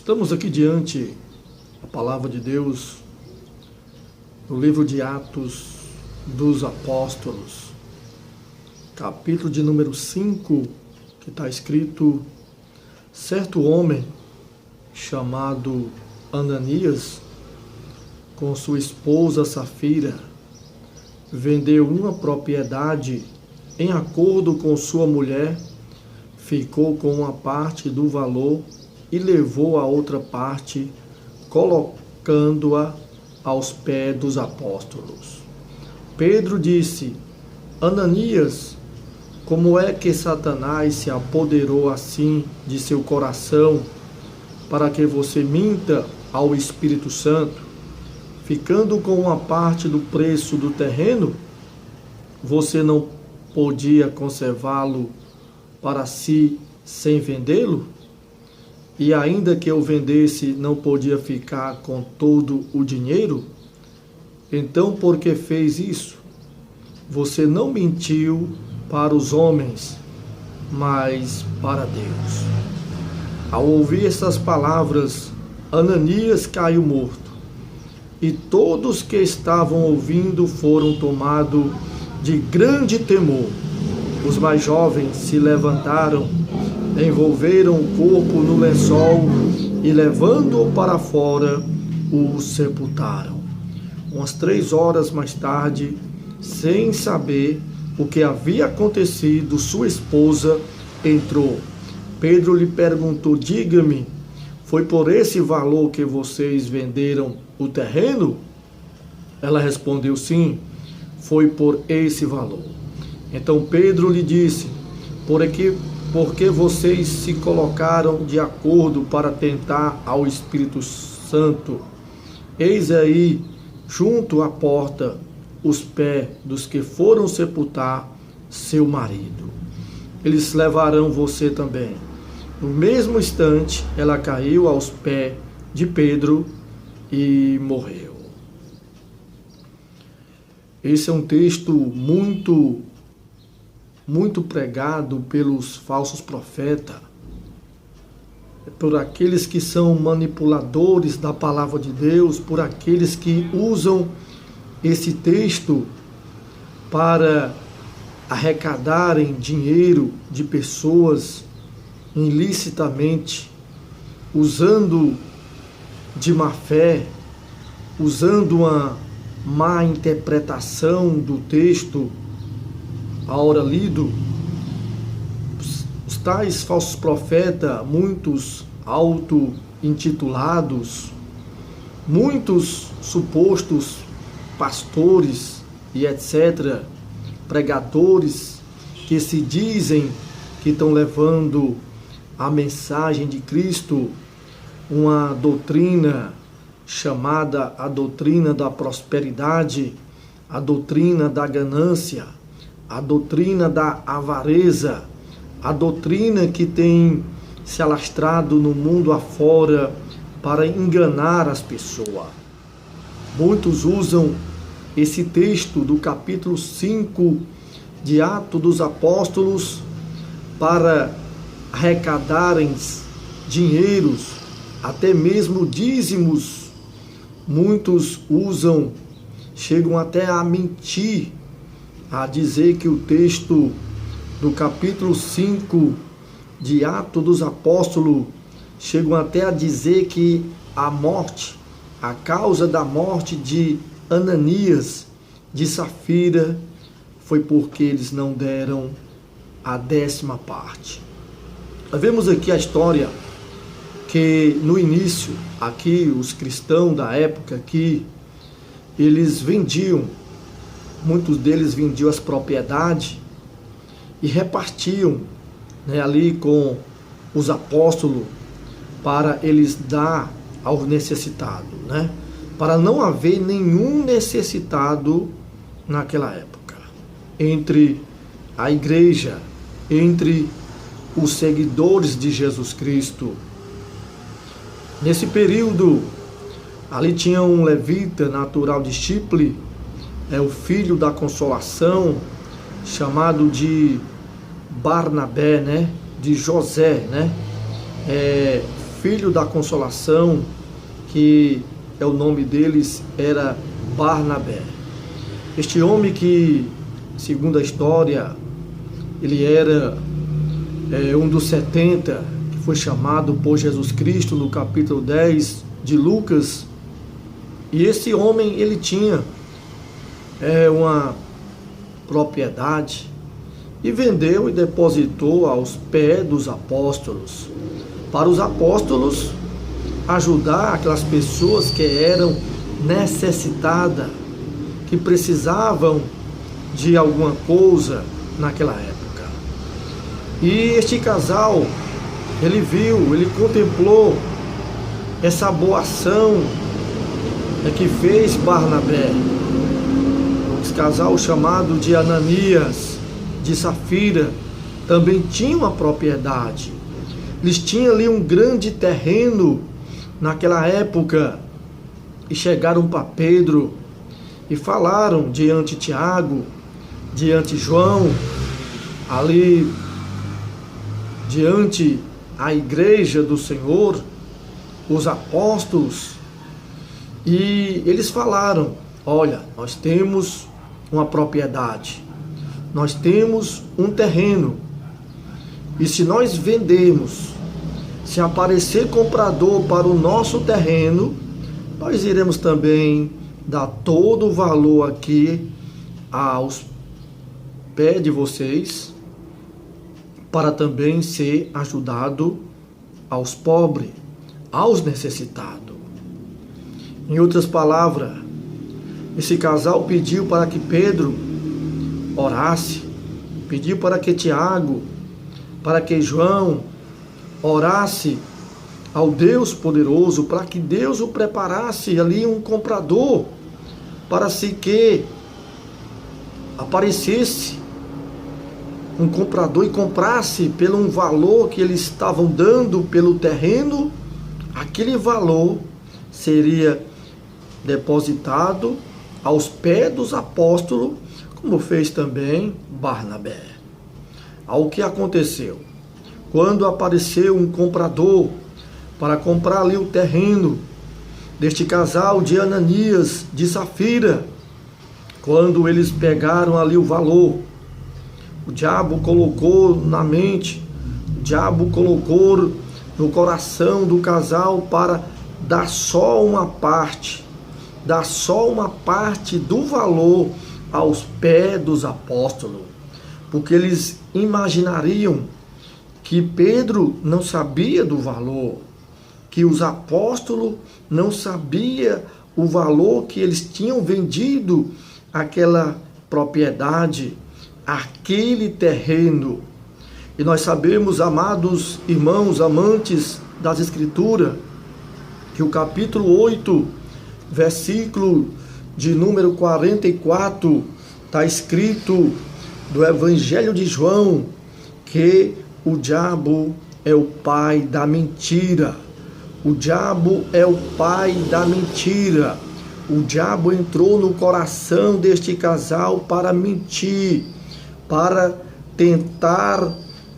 Estamos aqui diante da palavra de Deus, no livro de Atos dos Apóstolos, capítulo de número 5, que está escrito: certo homem chamado Ananias, com sua esposa Safira, vendeu uma propriedade em acordo com sua mulher, ficou com uma parte do valor e levou a outra parte, colocando-a aos pés dos apóstolos. Pedro disse: Ananias, como é que Satanás se apoderou assim de seu coração, para que você minta ao Espírito Santo, ficando com uma parte do preço do terreno? Você não podia conservá-lo para si sem vendê-lo? E ainda que eu vendesse, não podia ficar com todo o dinheiro? Então, por que fez isso? Você não mentiu para os homens, mas para Deus. Ao ouvir essas palavras, Ananias caiu morto, e todos que estavam ouvindo foram tomados de grande temor. Os mais jovens se levantaram, envolveram o corpo no lençol e, levando-o para fora, o sepultaram. Umas 3 horas mais tarde, sem saber o que havia acontecido, sua esposa entrou. Pedro lhe perguntou: diga-me, foi por esse valor que vocês venderam o terreno? Ela respondeu: sim, foi por esse valor. Então Pedro lhe disse: porque vocês se colocaram de acordo para tentar ao Espírito Santo? Eis aí, junto à porta, os pés dos que foram sepultar seu marido. Eles levarão você também. No mesmo instante, ela caiu aos pés de Pedro e morreu. Esse é um texto muito pregado pelos falsos profetas, por aqueles que são manipuladores da palavra de Deus, por aqueles que usam esse texto para arrecadarem dinheiro de pessoas ilicitamente, usando de má fé, usando uma má interpretação do texto a hora lido. Os tais falsos profetas, muitos auto-intitulados, muitos supostos pastores e etc., pregadores que se dizem que estão levando a mensagem de Cristo, uma doutrina chamada a doutrina da prosperidade, a doutrina da ganância, a doutrina da avareza, a doutrina que tem se alastrado no mundo afora para enganar as pessoas. Muitos usam esse texto do capítulo 5 de Atos dos Apóstolos para arrecadarem dinheiros, até mesmo dízimos. Muitos usam, chegam até a mentir, a dizer que o texto do capítulo 5 de Atos dos Apóstolos, chegam até a dizer que a morte, a causa da morte de Ananias, de Safira, foi porque eles não deram a 10ª parte. Nós vemos aqui a história que no início, aqui os cristãos da época aqui, eles vendiam, muitos deles vendiam as propriedades e repartiam, ali com os apóstolos para eles dar aos necessitados, para não haver nenhum necessitado naquela época, entre a igreja, entre os seguidores de Jesus Cristo. Nesse período, ali tinha um levita natural de Chipre, o filho da Consolação, chamado de Barnabé, de José, filho da consolação, que é o nome deles, era Barnabé. Este homem que, segundo a história, ele era um dos 70, que foi chamado por Jesus Cristo no capítulo 10 de Lucas. E esse homem, ele tinha uma propriedade e vendeu e depositou aos pés dos apóstolos, para os apóstolos ajudar aquelas pessoas que eram necessitadas, que precisavam de alguma coisa naquela época. E este casal, ele viu, ele contemplou essa boa ação que fez Barnabé. Esse casal chamado de Ananias, de Safira, também tinha uma propriedade. Eles tinham ali um grande terreno naquela época e chegaram para Pedro e falaram diante de Tiago, diante de João, ali diante a igreja do Senhor, os apóstolos, e eles falaram: olha, nós temos uma propriedade, nós temos um terreno, e se nós vendermos, se aparecer comprador para o nosso terreno, nós iremos também dar todo o valor aqui aos pés de vocês, para também ser ajudado aos pobres, aos necessitados. Em outras palavras, esse casal pediu para que Pedro orasse, pediu para que Tiago, para que João orasse ao Deus poderoso, para que Deus o preparasse ali um comprador, para se que aparecesse um comprador e comprasse pelo um valor que eles estavam dando pelo terreno, aquele valor seria depositado aos pés dos apóstolos, como fez também Barnabé. Ao que aconteceu? Quando apareceu um comprador para comprar ali o terreno deste casal de Ananias, de Safira, quando eles pegaram ali o valor, o diabo colocou na mente, o diabo colocou no coração do casal para dar só uma parte do valor aos pés dos apóstolos, porque eles imaginariam que Pedro não sabia do valor, que os apóstolos não sabiam o valor que eles tinham vendido aquela propriedade, aquele terreno. E nós sabemos, amados irmãos, amantes das Escrituras, que o capítulo 8, versículo de número 44, está escrito do Evangelho de João, que o diabo é o pai da mentira. O diabo é o pai da mentira. O diabo entrou no coração deste casal para mentir, para tentar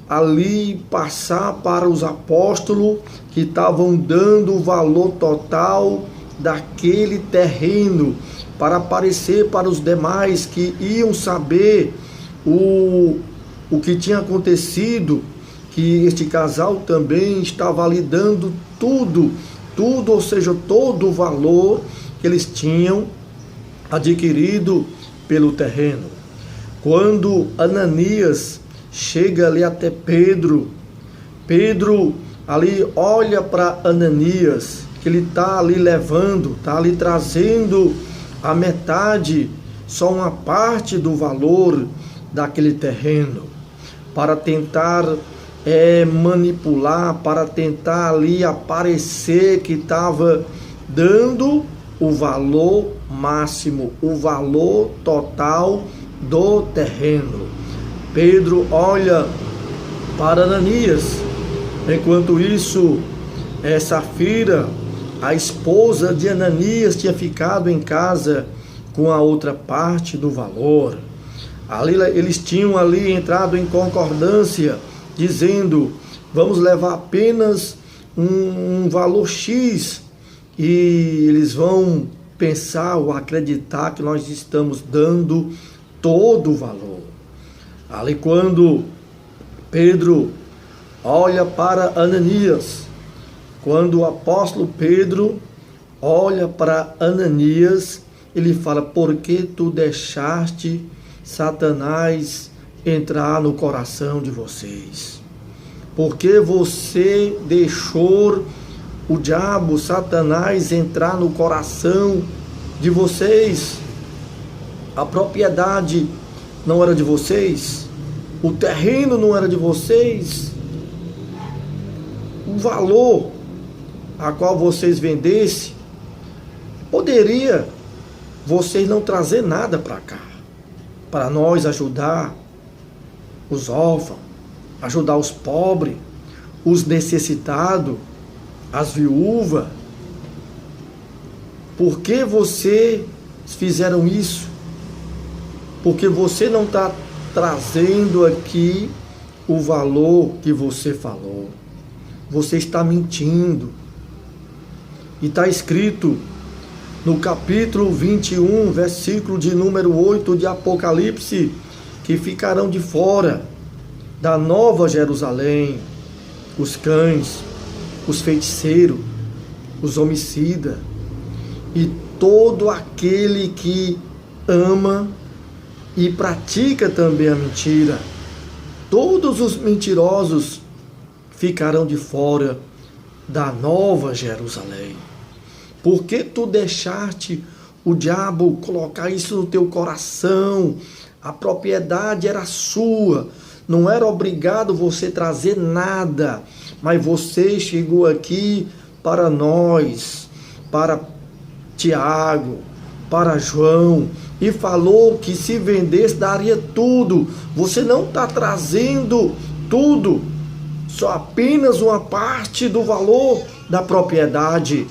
ali passar para os apóstolos que estavam dando o valor total daquele terreno, para aparecer para os demais que iam saber o que tinha acontecido, que este casal também estava ali dando tudo, ou seja, todo o valor que eles tinham adquirido pelo terreno. Quando Ananias chega ali até Pedro, Pedro ali olha para Ananias, que ele está ali levando, está ali trazendo a metade, só uma parte do valor daquele terreno, para tentar manipular, para tentar ali aparecer que estava dando o valor máximo, o valor total do terreno. Pedro olha para Ananias. Enquanto isso, Safira, a esposa de Ananias, tinha ficado em casa com a outra parte do valor. Ali, eles tinham ali entrado em concordância, dizendo: vamos levar apenas um valor X e eles vão pensar ou acreditar que nós estamos dando todo o valor. Ali quando Pedro olha para Ananias, quando o apóstolo Pedro olha para Ananias, ele fala: por que tu deixaste Satanás entrar no coração de vocês? Por que você deixou o diabo, Satanás, entrar no coração de vocês? A propriedade não era de vocês? O terreno não era de vocês? O valor a qual vocês vendessem, poderia vocês não trazer nada para cá, para nós ajudar os órfãos, ajudar os pobres, os necessitados, as viúvas. Por que vocês fizeram isso? Porque você não está trazendo aqui o valor que você falou. Você está mentindo. E está escrito no capítulo 21, versículo de número 8 de Apocalipse, que ficarão de fora da Nova Jerusalém os cães, os feiticeiros, os homicidas e todo aquele que ama e pratica também a mentira. Todos os mentirosos ficarão de fora da Nova Jerusalém. Por que tu deixaste o diabo colocar isso no teu coração? A propriedade era sua, não era obrigado você trazer nada, mas você chegou aqui para nós, para Tiago, para João, e falou que se vendesse daria tudo. Você não está trazendo tudo, só apenas uma parte do valor da propriedade.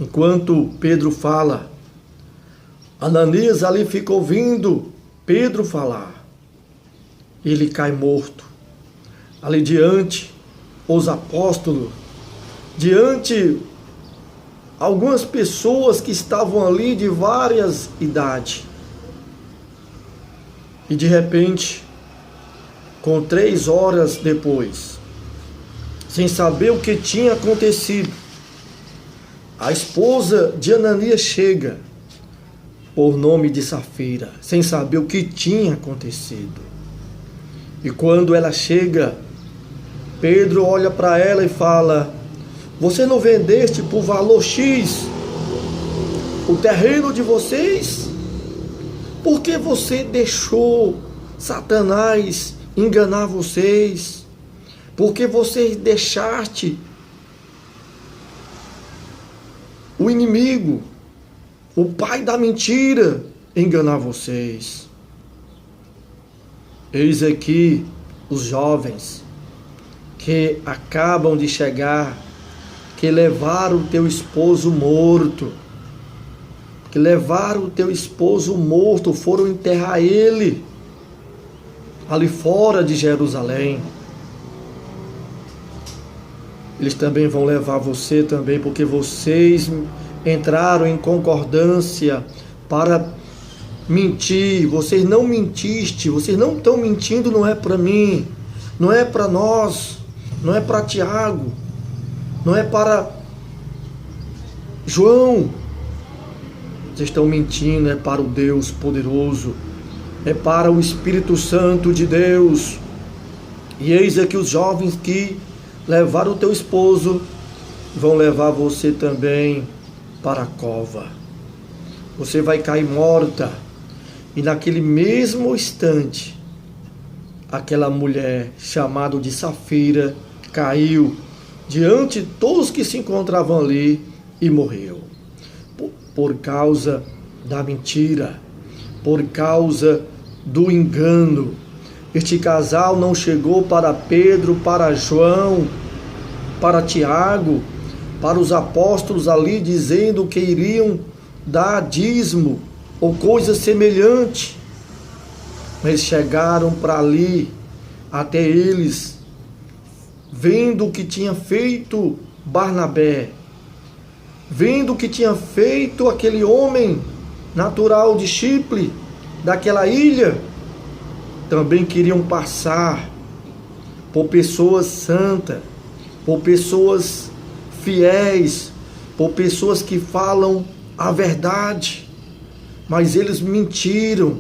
Enquanto Pedro fala, Ananias ali fica ouvindo Pedro falar. Ele cai morto. Ali diante, os apóstolos, diante algumas pessoas que estavam ali de várias idades. E de repente, com 3 horas depois, sem saber o que tinha acontecido, a esposa de Ananias chega, por nome de Safira, sem saber o que tinha acontecido. E quando ela chega, Pedro olha para ela e fala: você não vendeste por valor X o terreno de vocês? Por que você deixou Satanás enganar vocês? Por que vocês deixaste o inimigo, o pai da mentira, enganar vocês? Eis aqui os jovens que acabam de chegar, que levaram o teu esposo morto, foram enterrar ele ali fora de Jerusalém. Eles também vão levar você também, porque vocês entraram em concordância para mentir. Vocês não mentiste, vocês não estão mentindo, não é para mim, não é para nós, não é para Tiago, não é para João. Vocês estão mentindo, é para o Deus poderoso, é para o Espírito Santo de Deus. E eis aqui os jovens que levaram o teu esposo, vão levar você também para a cova. Você vai cair morta. E naquele mesmo instante, aquela mulher chamada de Safira caiu diante de todos que se encontravam ali e morreu. Por causa da mentira, por causa do engano. Este casal não chegou para Pedro, para João, para Tiago, para os apóstolos ali dizendo que iriam dar dízimo ou coisa semelhante. Mas chegaram para ali, até eles vendo o que tinha feito Barnabé, vendo o que tinha feito aquele homem natural de Chipre, daquela ilha, também queriam passar por pessoas santas, por pessoas fiéis, por pessoas que falam a verdade. Mas eles mentiram,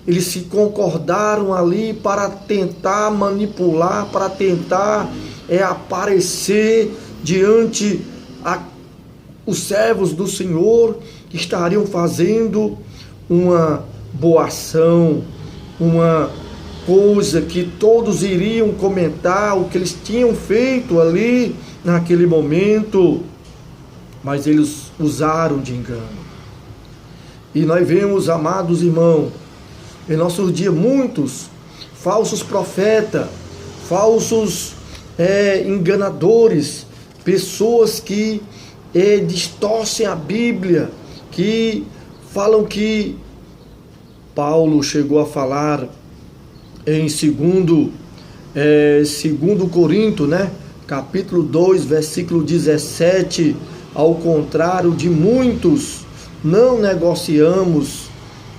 eles se concordaram ali para tentar manipular, para tentar aparecer diante os servos do Senhor, que estariam fazendo uma boa ação, uma coisa que todos iriam comentar, o que eles tinham feito ali naquele momento, mas eles usaram de engano. E nós vemos, amados irmãos, em nossos dias muitos falsos profetas, falsos enganadores, pessoas que distorcem a Bíblia, que falam que Paulo chegou a falar em 2 Coríntios, capítulo 2, versículo 17, ao contrário de muitos, não negociamos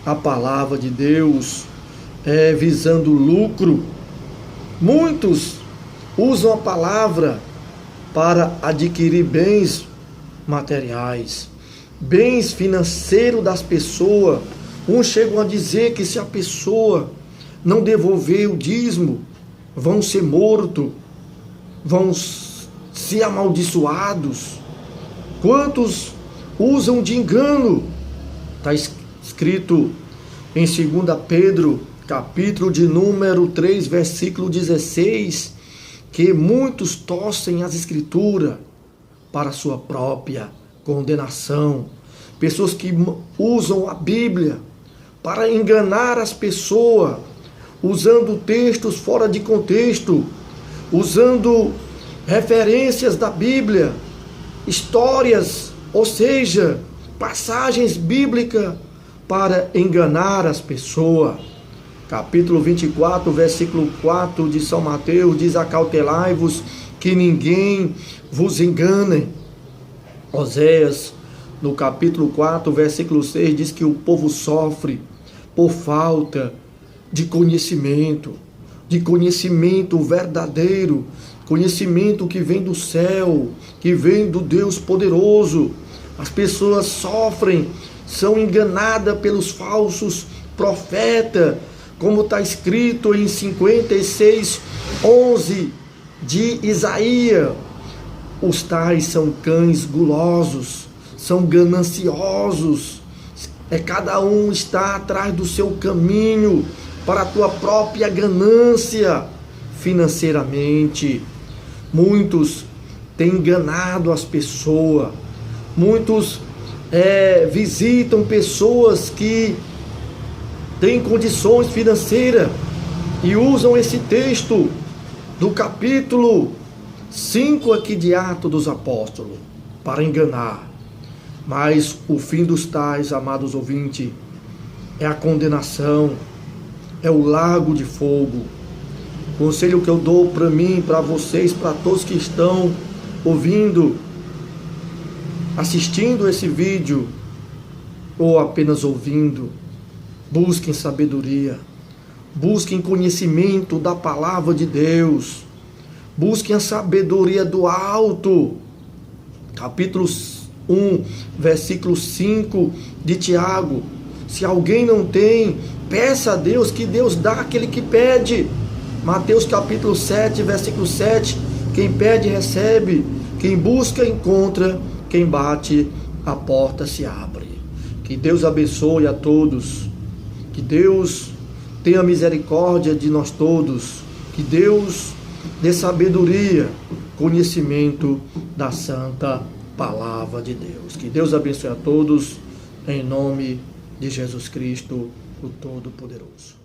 a palavra de Deus visando lucro. Muitos usam a palavra para adquirir bens materiais, bens financeiros das pessoas. Uns chegam a dizer que se a pessoa não devolver o dízimo, vão ser mortos, vão ser amaldiçoados. Quantos usam de engano? Está escrito em 2 Pedro, capítulo de número 3, versículo 16, que muitos torcem as escrituras para sua própria condenação. Pessoas que usam a Bíblia para enganar as pessoas, usando textos fora de contexto, usando referências da Bíblia, histórias, ou seja, passagens bíblicas para enganar as pessoas. Capítulo 24, versículo 4 de São Mateus diz: acautelai-vos que ninguém vos engane. Oséias, no capítulo 4, versículo 6, diz que o povo sofre por falta de conhecimento verdadeiro, conhecimento que vem do céu, que vem do Deus poderoso. As pessoas sofrem, são enganadas pelos falsos profetas, como está escrito em 56:11 de Isaías. Os tais são cães gulosos, são gananciosos, cada um está atrás do seu caminho para a tua própria ganância financeiramente. Muitos têm enganado as pessoas, muitos visitam pessoas que têm condições financeiras e usam esse texto do capítulo 5 aqui de Atos dos Apóstolos para enganar. Mas o fim dos tais, amados ouvintes, é a condenação, é o lago de fogo. Conselho que eu dou para mim, para vocês, para todos que estão ouvindo, assistindo esse vídeo ou apenas ouvindo: busquem sabedoria, busquem conhecimento da palavra de Deus, busquem a sabedoria do alto. Capítulo 1, versículo 5 de Tiago: se alguém não tem, peça a Deus, que Deus dá àquele que pede. Mateus capítulo 7, versículo 7: quem pede recebe, quem busca encontra, quem bate a porta se abre. Que Deus abençoe a todos, que Deus tenha misericórdia de nós todos, que Deus dê sabedoria, conhecimento da santa palavra de Deus. Que Deus abençoe a todos, em nome de Jesus Cristo, o Todo-Poderoso.